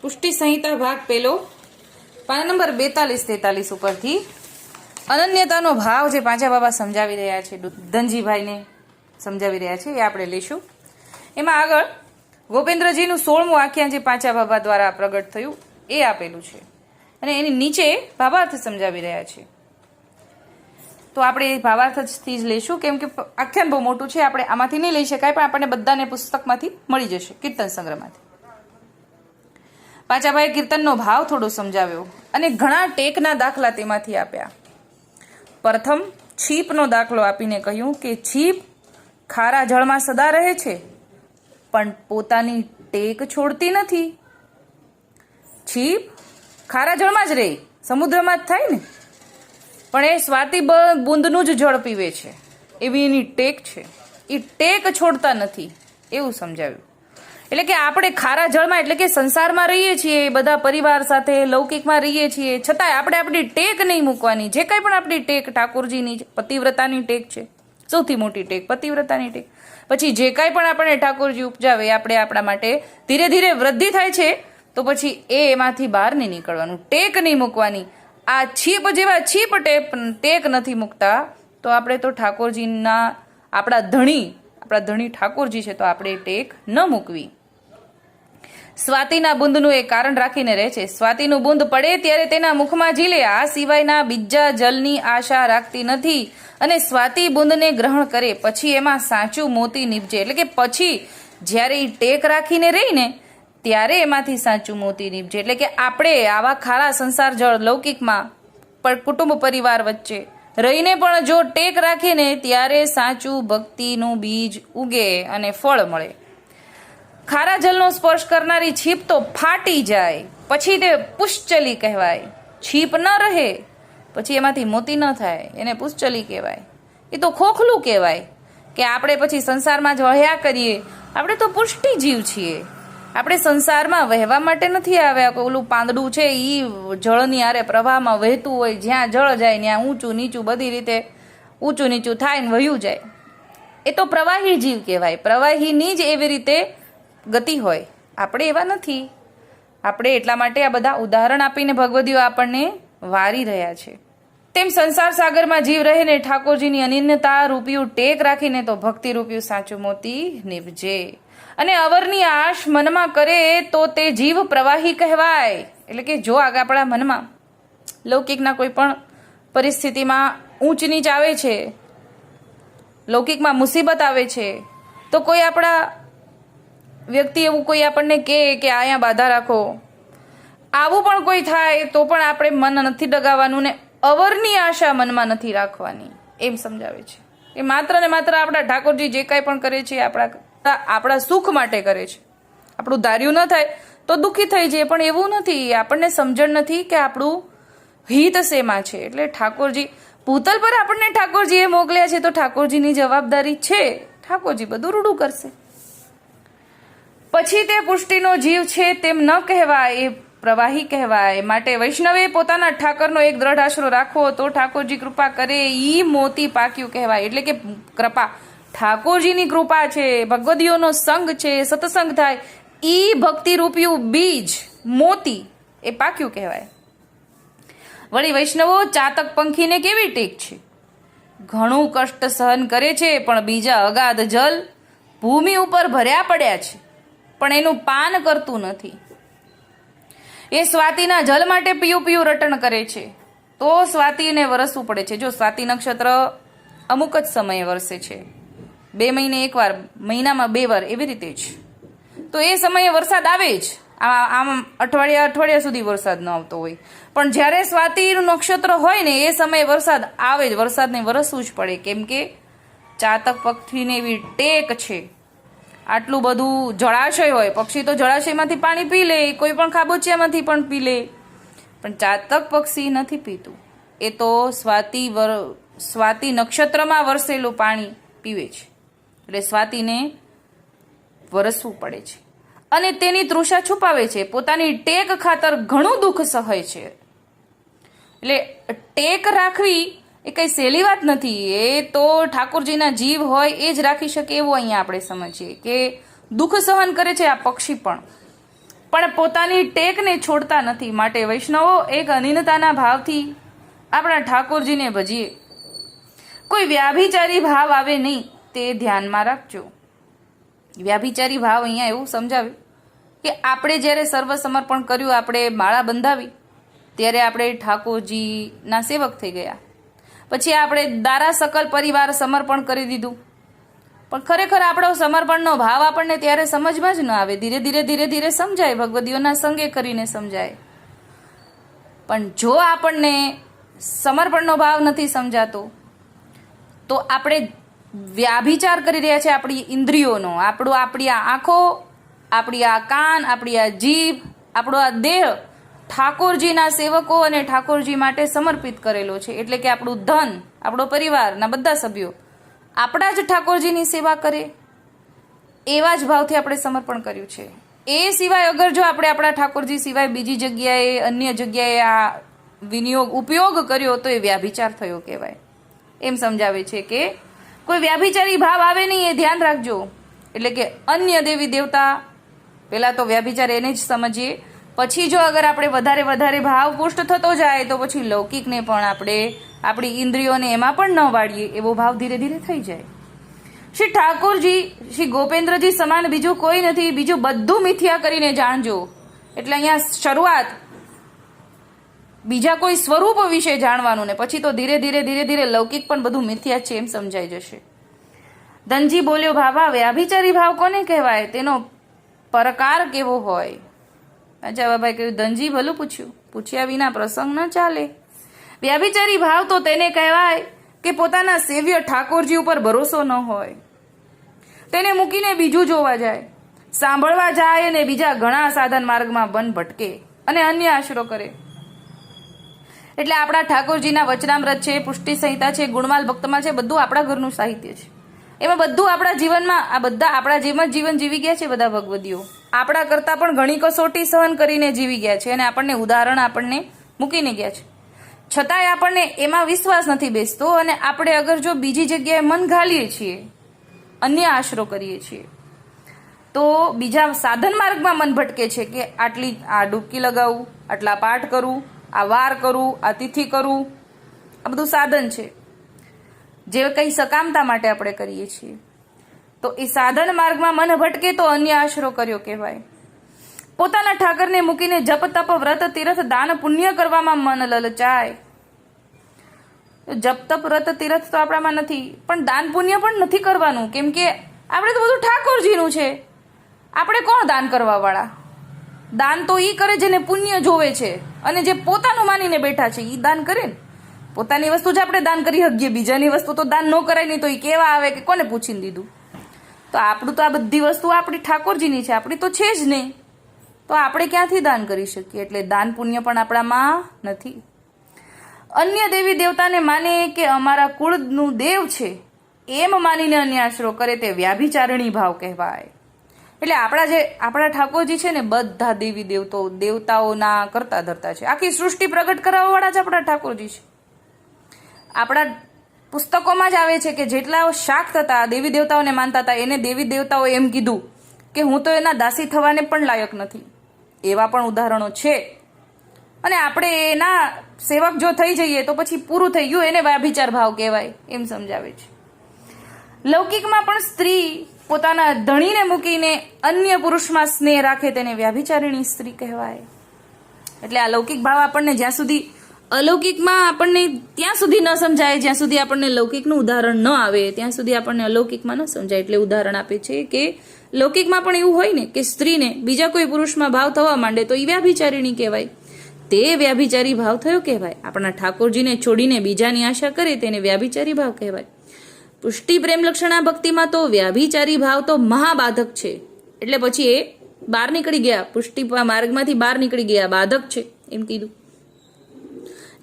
પુષ્ટિ સંહિતા ભાગ પહેલો પાના નંબર 42-43 ઉપરથી અનન્યતાનો ભાવ જે પાંચા બાબા સમજાવી રહ્યા છે, ધનજીભાઈને સમજાવી રહ્યા છે, એ આપણે લઈશું. એમાં આગળ ગોપેન્દ્રજીનું 16મું આખ્યાન જે પાંચા બાબા દ્વારા પ્રગટ થયું એ આપેલું છે અને એની નીચે ભાવાર્થ સમજાવી રહ્યા છે. તો આપણે એ ભાવાર્થથી જ લઈશું, કેમ કે આખ્યાન બહુ મોટું છે, આપણે આમાંથી નહીં લઈ શકાય, પણ આપણને બધાને પુસ્તકમાંથી મળી જશે, કીર્તન સંગ્રહમાંથી. પાંચાભાઈએ કીર્તનનો ભાવ થોડો સમજાવ્યો અને ઘણા ટેકના દાખલા તેમાંથી આપ્યા. પ્રથમ છીપનો દાખલો આપીને કહ્યું કે છીપ ખારા જળમાં સદા રહે છે પણ પોતાની ટેક છોડતી નથી. છીપ ખારા જળમાં જ રહે, સમુદ્રમાં જ થાય ને, પણ એ સ્વાતિ બુંદનું જ જળ પીવે છે, એવી એની ટેક છે, એ ટેક છોડતા નથી, એવું સમજાવ્યું. એટલે કે આપણે ખારા જળમાં એટલે કે સંસારમાં રહીએ છીએ, બધા પરિવાર સાથે લૌકિકમાં રહીએ છીએ, છતાંય આપણે આપણી ટેક નહીં મૂકવાની. જે કંઈ પણ આપણી ટેક ઠાકોરજીની પતિવ્રતાની ટેક છે, સૌથી મોટી ટેક પતિવ્રતાની ટેક. પછી જે કાંઈ પણ આપણે ઠાકોરજી ઉપજાવે, આપણે આપણા માટે ધીરે ધીરે વૃદ્ધિ થાય છે, તો પછી એમાંથી બહાર નહીં નીકળવાનું, ટેક નહીં મૂકવાની. આ છીપ જેવા છીપ ટેક નથી મૂકતા, તો આપણે તો ઠાકોરજીના આપણા ધણી ઠાકોરજી છે, તો આપણે ટેક ન મૂકવી. સ્વાતિના બુંદનું એ કારણ રાખીને રહે છે. સ્વાતિનું બુંદ પડે ત્યારે તેના મુખમાં ઝીલે, આ સિવાયના બીજા જલની આશા રાખતી નથી અને સ્વાતિ બુંદને ગ્રહણ કરે પછી એમાં સાચું મોતી નીપજે. એટલે કે પછી જ્યારે એ ટેક રાખીને રહીને ત્યારે એમાંથી સાચું મોતી નીપજે. એટલે કે આપણે આવા ખારા સંસાર જળ લૌકિકમાં કુટુંબ પરિવાર વચ્ચે રહીને પણ જો ટેક રાખીને ત્યારે સાચું ભક્તિનું બીજ ઉગે અને ફળ મળે. ખારા જલનો સ્પર્શ કરનારી છીપ તો ફાટી જાય, પછી તે પુષ્ચલી કહેવાય. છીપ ન રહે પછી એમાંથી મોતી ન થાય, એને પુષ્ચલી કહેવાય. એ તો ખોખલું કહેવાય કે આપણે પછી સંસારમાં જ વહ્યા કરીએ. આપણે તો પુષ્ટિ જીવ છીએ, આપણે સંસારમાં વહેવા માટે નથી આવ્યા. ઓલું પાંદડું છે એ જળની આરે પ્રવાહમાં વહેતું હોય, જ્યાં જળ જાય ત્યાં ઊંચું નીચું બધી રીતે ઊંચું નીચું થાય ને વહ્યું જાય. એ તો પ્રવાહી જીવ કહેવાય, પ્રવાહીની જ એવી રીતે ગતિ હોય. આપણે એવા નથી. આપણે એટલા માટે આ બધા ઉદાહરણ આપીને ભગવદીઓ આપણને વારી રહ્યા છે. તેમ સંસાર સાગરમાં જીવ રહે ને ઠાકોરજીની અનન્યતા રૂપિયું ટેક રાખીને તો ભક્તિ રૂપિયું સાચું મોતી નીપજે. અને અવરની આશ મનમાં કરે તો તે જીવ પ્રવાહી કહેવાય. એટલે કે જો આપણા મનમાં લૌકિકના કોઈ પણ પરિસ્થિતિમાં ઊંચ નીચ આવે છે, લૌકિકમાં મુસીબત આવે છે, તો કોઈ આપણા વ્યક્તિ એવું કોઈ આપણને કહે કે અહીંયા બાધા રાખો, આવું પણ કોઈ થાય તો પણ આપણે મન નથી ડગાવવાનું ને અવરની આશા મનમાં નથી રાખવાની, એમ સમજાવે છે. એ માત્ર ને માત્ર આપણા ઠાકોરજી જે કાંઈ પણ કરે છે આપણા સુખ માટે કરે છે. આપણું ધાર્યું ન થાય તો દુઃખી થઈ જાય, પણ એવું નથી. આપણને સમજણ નથી કે આપણું હિત શેમાં છે. એટલે ઠાકોરજી ભૂતલ પર આપણને ઠાકોરજીએ મોકલ્યા છે, તો ઠાકોરજીની જવાબદારી છે, ઠાકોરજી બધું રૂડું કરશે. પછી તે પુષ્ટિનો જીવ છે તેમ ન કહેવાય, એ પ્રવાહી કહેવાય. માટે વૈષ્ણવે પોતાના ઠાકરનો એક દ્રઢ આશરો રાખવો તો ઠાકોરજી કૃપા કરે, ઈ મોતી પાક્યું કહેવાય. એટલે કે કૃપા ઠાકોરજીની કૃપા છે, ભગવદીઓનો સંગ છે, સત્સંગ થાય, ઈ ભક્તિ રૂપિયું બીજ મોતી એ પાક્યું કહેવાય. વળી વૈષ્ણવો ચાતક પંખીને કેવી ટેક છે, ઘણું કષ્ટ સહન કરે છે, પણ બીજા અગાધ જલ ભૂમિ ઉપર ભર્યા પડ્યા છે, પણ એનું પાન કરતું નથી. એ સ્વાતિના જલ માટે પીયું રટણ કરે છે, તો સ્વાતિને વરસવું પડે છે. જો સ્વાતિ નક્ષત્ર અમુક જ સમયે વરસે છે, 2 મહિને એકવાર, મહિનામાં 2 વાર, એવી રીતે જ. તો એ સમયે વરસાદ આવે જ, આમ અઠવાડિયા સુધી વરસાદ ન આવતો હોય, પણ જ્યારે સ્વાતિનું નક્ષત્ર હોય ને એ સમયે વરસાદ આવે જ, વરસાદને વરસવું જ પડે. કેમ કે ચાતક પક્ષીને એવી ટેક છે. આટલું બધું જળાશય હોય, પક્ષી તો જળાશયમાંથી પાણી પી લે, કોઈ પણ ખાબોચિયામાંથી પણ પી લે, પણ ચાતક પક્ષી નથી પીતું. એ તો સ્વાતિ નક્ષત્રમાં વરસેલું પાણી પીવે છે. એટલે સ્વાતિને વરસવું પડે છે અને તેની તૃષા છુપાવે છે, પોતાની ટેક ખાતર ઘણું દુઃખ સહે છે. એટલે ટેક રાખવી એ કઈ સહેલી વાત નથી. એ તો ઠાકોરજીના જીવ હોય એ જ રાખી શકે, એવું અહીંયા આપણે સમજીએ કે દુઃખ સહન કરે છે આ પક્ષી પણ. પણ પોતાની ટેકને છોડતા નથી. માટે વૈષ્ણવો એક અનિનતાના ભાવથી આપણા ઠાકોરજીને ભજીએ. કોઈ વ્યાભિચારી ભાવ આવે નહીં તે ધ્યાનમાં રાખજો. વ્યાભિચારી ભાવ અહીંયા એવું સમજાવ્યું કે આપણે જ્યારે સર્વ સમર્પણ કર્યું, આપણે માળા બંધાવી, ત્યારે આપણે ઠાકોરજીના સેવક થઈ ગયા. પછી આપણે દારા સકલ પરિવાર સમર્પણ કરી દીધું, પણ ખરેખર આપણો સમર્પણનો ભાવ આપણને ત્યારે સમજમાં જ ન આવે. ધીરે ધીરે ધીરે ધીરે સમજાય, ભગવદીઓના સંગે કરીને સમજાય. પણ જો આપણને સમર્પણનો ભાવ નથી સમજાતો તો આપણે વ્યાભિચાર કરી રહ્યા છે આપણી ઇન્દ્રિયોનો. આપણી આ આંખો, આપણી આ કાન, આપણી આ જીભ, આપણો આ દેહ ઠાકોરજીના સેવકો અને ઠાકોરજી માટે સમર્પિત કરેલો છે. એટલે કે આપણું ધન, આપણો પરિવારના બધા સભ્યો આપણા જ ઠાકોરજીની સેવા કરે એવા જ ભાવથી આપણે સમર્પણ કર્યું છે. એ સિવાય અગર જો આપણે આપણા ઠાકોરજી સિવાય બીજી જગ્યાએ, અન્ય જગ્યાએ આ ઉપયોગ કર્યો તો એ વ્યાભિચાર થયો કહેવાય. એમ સમજાવે છે કે કોઈ વ્યાભિચારી ભાવ આવે નહીં એ ધ્યાન રાખજો. એટલે કે અન્ય દેવી દેવતા, પહેલા તો વ્યાભિચાર એને જ સમજીએ, પછી જો અગર આપણે વધારે વધારે ભાવ પુષ્ટ થતો જાય તો પછી લૌકિકને પણ આપણે આપણી ઇન્દ્રિયોને એમાં પણ ન વાળીએ એવો ભાવ ધીરે ધીરે થઈ જાય. શ્રી ઠાકોરજી, શ્રી ગોપેન્દ્રજી સમાન બીજું કોઈ નથી. બીજું બધું મિથ્યા કરીને જાણજો. એટલે અહીંયા શરૂઆત બીજા કોઈ સ્વરૂપ વિશે જાણવાનું, ને પછી તો ધીરે ધીરે ધીરે ધીરે લૌકિક પણ બધું મિથ્યા છે એમ સમજાઈ જશે. ધનજી બોલ્યો, ભાભા વ્યાભિચારી ભાવ કોને કહેવાય? તેનો પ્રકાર કેવો હોય? અચ્છા બાબાએ કહ્યું, ધનજી ભલું પૂછ્યું, પૂછ્યા વિના પ્રસંગ ન ચાલે. વ્યાભિચારી ભાવ તો તેને કહેવાય કે પોતાના સેવ્ય ઠાકોરજી ઉપર ભરોસો ન હોય, તેને મૂકીને બીજું જોવા જાય, સાંભળવા જાય અને બીજા ઘણા સાધન માર્ગમાં બન ભટકે અને અન્ય આશરો કરે. એટલે આપણા ઠાકોરજીના વચનામૃત છે, પુષ્ટિ સંહિતા છે, ગુણમાલ ભક્તમાં છે, બધું આપણા ઘરનું સાહિત્ય છે. એમાં બધું આપણા જીવનમાં, આ બધા આપણા જેમ જ જીવન જીવી ગયા છે. બધા ભગવદીઓ આપણા કરતા પણ ઘણી કસોટી સહન કરીને જીવી ગયા છે અને આપણને ઉદાહરણ આપણને મૂકીને ગયા છે. છતાંય આપણને એમાં વિશ્વાસ નથી બેસતો અને આપણે અગર જો બીજી જગ્યાએ મન ઘાલીએ છીએ, અન્ય આશરો કરીએ છીએ, તો બીજા સાધન માર્ગમાં મન ભટકે છે કે આટલી આ ડૂબકી લગાવું, આટલા પાઠ કરું, આ વાર કરું, આ તિથિ કરું, આ બધું સાધન છે જે કંઈ સકામતા માટે આપણે કરીએ છીએ. તો એ સાધન માર્ગમાં મન ભટકે તો અન્ય આશરો કર્યો કહેવાય. પોતાના ઠાકરને મૂકીને જપ તપ વ્રત તીર્થ દાન પુણ્ય કરવામાં મન લલચાય. જપ તપ વ્રત તીર્થ તો આપણામાં નથી, પણ દાન પુણ્ય પણ નથી કરવાનું, કેમ કે આપણે તો બધું ઠાકોરજીનું છે. આપણે કોણ દાન કરવા વાળા? દાન તો ઈ કરે જેને પુણ્ય જોવે છે અને જે પોતાનું માનીને બેઠા છે ઈ દાન કરે ને. પોતાની વસ્તુ જ આપણે દાન કરી શકીએ, બીજાની વસ્તુ તો દાન ન કરાય નહીં તો એ કેવા આવે કે કોને પૂછીને દીધું. તો આપણું તો આ બધી વસ્તુ આપણી ઠાકોરજીની છે, આપણી તો છે જ નહીં, તો આપણે ક્યાંથી દાન કરી શકીએ? એટલે દાન પુણ્ય પણ આપણામાં નથી. અન્ય દેવી દેવતાને માને કે અમારા કુળનું દેવ છે એમ માનીને અન્ય આશરો કરે તે વ્યાભિચારણી ભાવ કહેવાય. એટલે આપણા ઠાકોરજી છે ને બધા દેવી દેવતાઓના કરતા ધરતા છે. આખી સૃષ્ટિ પ્રગટ કરવા વાળા જ આપણા ઠાકોરજી છે. આપણા પુસ્તકોમાં જ આવે છે કે જેટલા શાક થતા દેવી દેવતાઓને માનતા હતા એને દેવી દેવતાઓ એમ કીધું કે હું તો એના દાસી થવાને પણ લાયક નથી. એવા પણ ઉદાહરણો છે. અને આપણે એના સેવક જો થઈ જઈએ તો પછી પૂરું થઈ ગયું, એને વ્યાભિચાર ભાવ કહેવાય એમ સમજાવે છે. લૌકિકમાં પણ સ્ત્રી પોતાના ધણીને મૂકીને અન્ય પુરુષમાં સ્નેહ રાખે તેને વ્યાભિચારિણી સ્ત્રી કહેવાય. એટલે આ લૌકિક ભાવ આપણને જ્યાં સુધી અલૌકિકમાં આપણને ત્યાં સુધી ન સમજાય, જ્યાં સુધી આપણને લૌકિકનું ઉદાહરણ ન આવે ત્યાં સુધી આપણને અલૌકિકમાં ન સમજાય. એટલે ઉદાહરણ આપે છે કે લૌકિકમાં પણ એવું હોય ને કે સ્ત્રીને બીજા કોઈ પુરુષમાં ભાવ થવા માંડે તો એ વ્યાભિચારિણી કહેવાય. તે વ્યાભિચારી ભાવ થયો કહેવાય. આપણા ઠાકોરજીને છોડીને બીજાની આશા કરે તેને વ્યાભિચારી ભાવ કહેવાય. પુષ્ટિ પ્રેમ લક્ષણા ભક્તિમાં તો વ્યાભિચારી ભાવ તો મહાબાધક છે. એટલે પછી એ બહાર નીકળી ગયા, પુષ્ટિ માર્ગમાંથી બહાર નીકળી ગયા, બાધક છે એમ કીધું.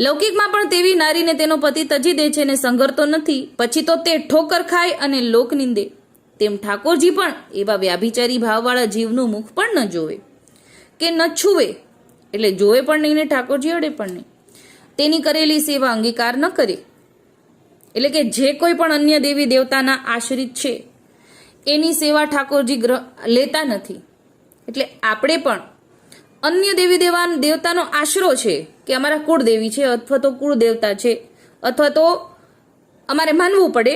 લૌકિકમાં પણ તેવી નારીને તેનો પતિ તજી દે છે અને સંઘરતો નથી, પછી તો તે ઠોકર ખાય અને લોક નિંદે. તેમ ઠાકોરજી પણ એવા વ્યાભિચારી ભાવવાળા જીવનું મુખ પણ ન જોવે કે ન છુવે. એટલે જોવે પણ નહીં ને ઠાકોરજી અડે પણ નહીં. તેની કરેલી સેવા અંગીકાર ન કરે. એટલે કે જે કોઈ પણ અન્ય દેવી દેવતાના આશ્રિત છે એની સેવા ઠાકોરજી લેતા નથી. એટલે આપણે પણ અન્ય દેવી દેવતાનો આશરો છે કે અમારા કુળદેવી છે અથવા તો કુળ દેવતા છે અથવા તો અમારે માનવું પડે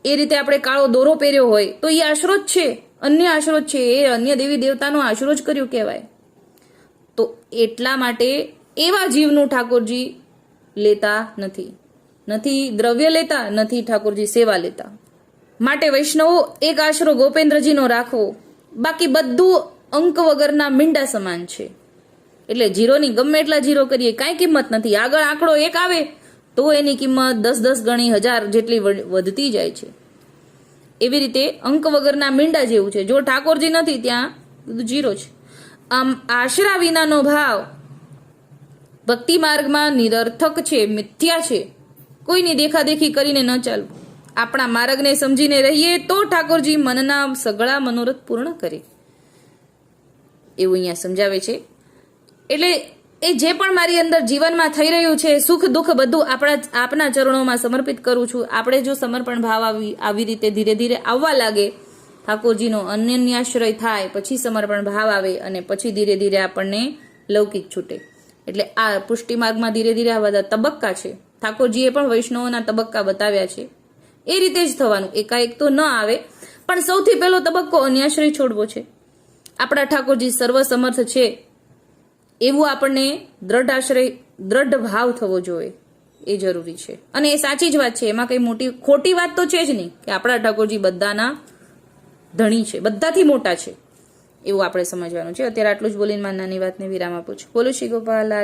એ રીતે આપણે કાળો દોરો પહેર્યો હોય તો એ આશરો જ છે, અન્ય આશરો જ છે, એ અન્ય દેવી દેવતાનો આશરો જ કર્યો કહેવાય. તો એટલા માટે એવા જીવનું ઠાકોરજી લેતા નથી દ્રવ્ય લેતા, નથી ઠાકોરજી સેવા લેતા. માટે વૈષ્ણવો એક આશરો ગોપેન્દ્રજીનો રાખવો, બાકી બધું અંક વગરના મીંડા સમાન છે. એટલે જીરોની ગમે એટલા જીરો કરીએ કાંઈ કિંમત નથી. આગળ આંકડો એક આવે તો એની કિંમત 10 ગણી 1000 જેટલી વધતી જાય છે. એવી રીતે અંક વગરના મીંડા જેવું છે. જો ઠાકોરજી નથી ત્યાં બધું જીરો છે. આમ આશરા વિનાનો ભાવ ભક્તિ માર્ગમાં નિરર્થક છે, મિથ્યા છે. કોઈની દેખાદેખી કરીને ન ચાલવું. આપણા માર્ગને સમજીને રહીએ તો ઠાકોરજી મનના સગળા મનોરથ પૂર્ણ કરે, એવું અહીંયા સમજાવે છે. એટલે એ જે પણ મારી અંદર જીવનમાં થઈ રહ્યું છે, સુખ દુઃખ બધું આપના ચરણોમાં સમર્પિત કરું છું. આપણે જો સમર્પણ ભાવ આવી રીતે ધીરે ધીરે આવવા લાગે, ઠાકોરજીનો અનન્યાશ્રય થાય, પછી સમર્પણ ભાવ આવે અને પછી ધીરે ધીરે આપણને લૌકિક છૂટે. એટલે આ પુષ્ટિ માર્ગમાં ધીરે ધીરે આ બધા તબક્કા છે. ઠાકોરજીએ પણ વૈષ્ણવોના તબક્કા બતાવ્યા છે. એ રીતે જ થવાનું, એકાએક તો ન આવે. પણ સૌથી પહેલો તબક્કો અન્યાશ્રય છોડવો છે. આપણા ઠાકોરજી સર્વસમર્થ છે એવું આપણને દ્રઢ ભાવ થવો જોઈએ, એ જરૂરી છે. અને એ સાચી જ વાત છે, એમાં કઈ ખોટી વાત તો છે જ નહીં કે આપણા ઠાકોરજી બધાના ધણી છે, બધાથી મોટા છે, એવું આપણે સમજવાનું છે. અત્યારે આટલું જ બોલીને મારી નાની વાતને વિરામ આપું છું. બોલો શ્રી ગોપાલ.